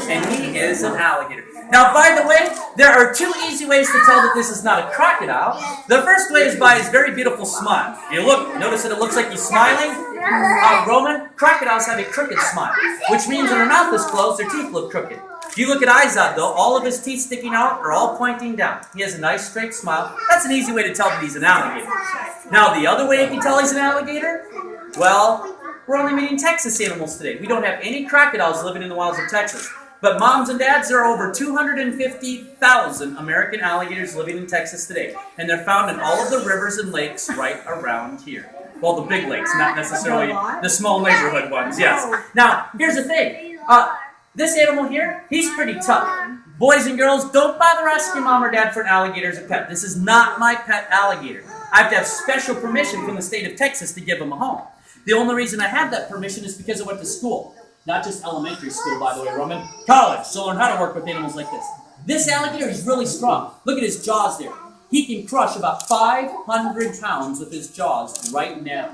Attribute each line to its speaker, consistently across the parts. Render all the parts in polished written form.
Speaker 1: and he is an alligator. Now, by the way, there are two easy ways to tell that this is not a crocodile. The first way is by his very beautiful smile. You look, notice that it looks like he's smiling. Roman, crocodiles have a crooked smile, which means when their mouth is closed, their teeth look crooked. If you look at Izod, though, all of his teeth sticking out are all pointing down. He has a nice straight smile. That's an easy way to tell that he's an alligator. Now, the other way you can tell he's an alligator, well, we're only meeting Texas animals today. We don't have any crocodiles living in the wilds of Texas. But moms and dads, there are over 250,000 American alligators living in Texas today. And they're found in all of the rivers and lakes right around here. Well, the big lakes, not necessarily the small neighborhood ones, yes. Now, here's the thing. This animal here, he's pretty tough. Boys and girls, don't bother asking mom or dad for an alligator as a pet. This is not my pet alligator. I have to have special permission from the state of Texas to give him a home. The only reason I have that permission is because I went to school. Not just elementary school, by the way, Roman. College, to learn how to work with animals like this. This alligator is really strong. Look at his jaws there. He can crush about 500 pounds with his jaws right now.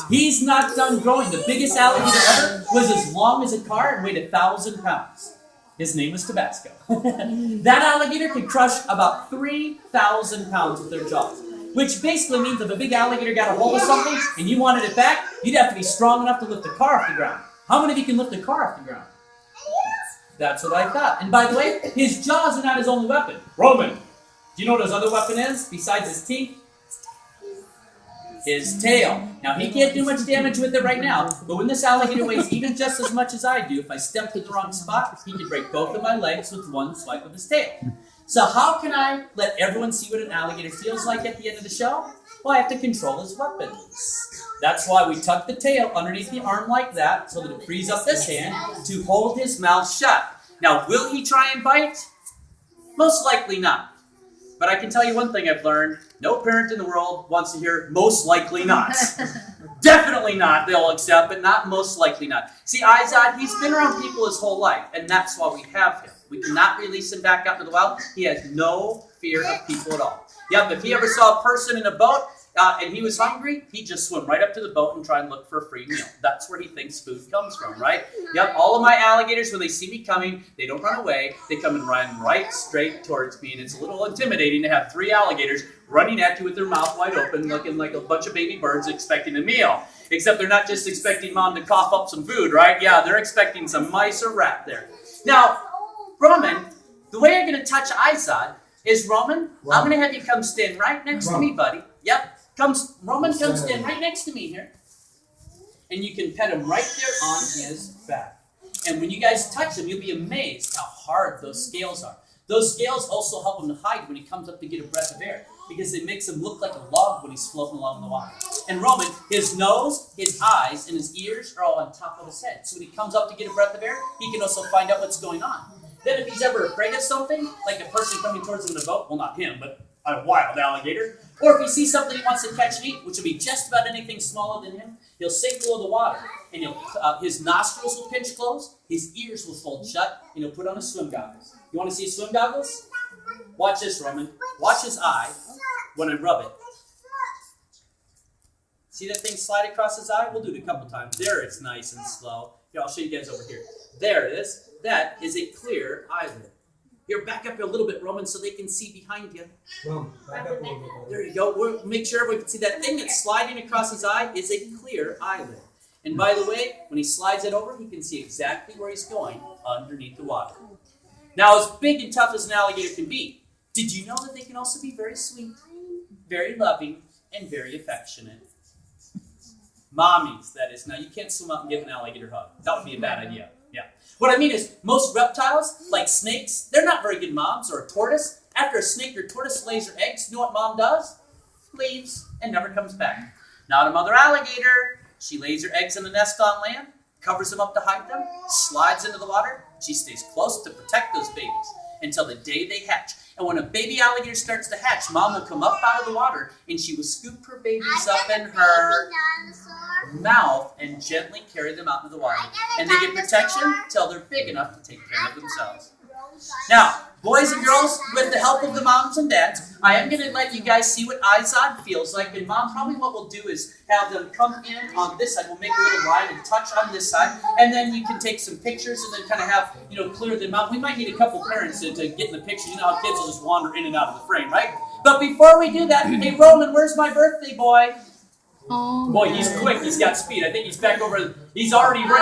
Speaker 1: He's not done growing. The biggest alligator ever was as long as a car and weighed 1,000 pounds. His name was Tabasco. That alligator can crush about 3,000 pounds with their jaws. Which basically means if a big alligator got a hold of something and you wanted it back, you'd have to be strong enough to lift the car off the ground. How many of you can lift a car off the ground? That's what I thought. And by the way, his jaws are not his only weapon. Roman, do you know what his other weapon is besides his teeth? His tail. Now, he can't do much damage with it right now, but when this alligator weighs even just as much as I do, if I step to the wrong spot, he can break both of my legs with one swipe of his tail. So how can I let everyone see what an alligator feels like at the end of the show? Well, I have to control his weapons. That's why we tuck the tail underneath the arm like that, so that it frees up this hand to hold his mouth shut. Now, will he try and bite? Most likely not. But I can tell you one thing I've learned. No parent in the world wants to hear most likely not. Definitely not, they'll accept, but not most likely not. See, Izod, he's been around people his whole life, and that's why we have him. We cannot release him back out into the wild. He has no fear of people at all. Yep, if he ever saw a person in a boat and he was hungry, he'd just swim right up to the boat and try and look for a free meal. That's where he thinks food comes from, right? Yep, all of my alligators, when they see me coming, they don't run away. They come and run right straight towards me, and it's a little intimidating to have 3 alligators running at you with their mouth wide open, looking like a bunch of baby birds expecting a meal. Except they're not just expecting mom to cough up some food, right? Yeah, they're expecting some mice or rat there. Now, Roman, the way I'm going to touch Izod is, Roman, I'm going to have you come stand right next to me, buddy. Yep. Roman, come stand right next to me here. And you can pet him right there on his back. And when you guys touch him, you'll be amazed how hard those scales are. Those scales also help him to hide when he comes up to get a breath of air, because it makes him look like a log when he's floating along the water. And Roman, his nose, his eyes, and his ears are all on top of his head. So when he comes up to get a breath of air, he can also find out what's going on. Then if he's ever afraid of something, like a person coming towards him in a boat, well, not him, but a wild alligator, or if he sees something he wants to catch and eat, which will be just about anything smaller than him, he'll sink below the water, and his nostrils will pinch closed, his ears will fold shut, and he'll put on his swim goggles. You want to see his swim goggles? Watch this, Roman. Watch his eye when I rub it. See that thing slide across his eye? We'll do it a couple times. There, it's nice and slow. Here, I'll show you guys over here. There it is. That is a clear eyelid. Here, back up a little bit, Roman, so they can see behind you.
Speaker 2: Back up a little bit.
Speaker 1: There you go. Make sure everyone can see that thing that's sliding across his eye is a clear eyelid. And by the way, when he slides it over, he can see exactly where he's going underneath the water. Now, as big and tough as an alligator can be, did you know that they can also be very sweet, very loving, and very affectionate? Mommies, that is. Now, you can't swim out and give an alligator a hug. That would be a bad idea. Yeah. What I mean is, most reptiles, like snakes, they're not very good moms, or a tortoise. After a snake or tortoise lays her eggs, you know what mom does? Leaves and never comes back. Not a mother alligator. She lays her eggs in the nest on land, covers them up to hide them, slides into the water. She stays close to protect those babies until the day they hatch. And when a baby alligator starts to hatch, mom will come up out of the water and she will scoop her babies up in her mouth and gently carry them out into the water. And they get protection till they're big enough to take care of themselves. Now, boys and girls, with the help of the moms and dads, I am going to let you guys see what Izod feels like. And Mom, probably what we'll do is have them come in on this side. We'll make a little line and touch on this side. And then you can take some pictures and then kind of have, clear them out. We might need a couple parents to get in the pictures. You know how kids will just wander in and out of the frame, right? But before we do that, hey, Roman, where's my birthday boy?
Speaker 3: Oh.
Speaker 1: Boy, he's quick. He's got speed. I think he's back over. He's already ready.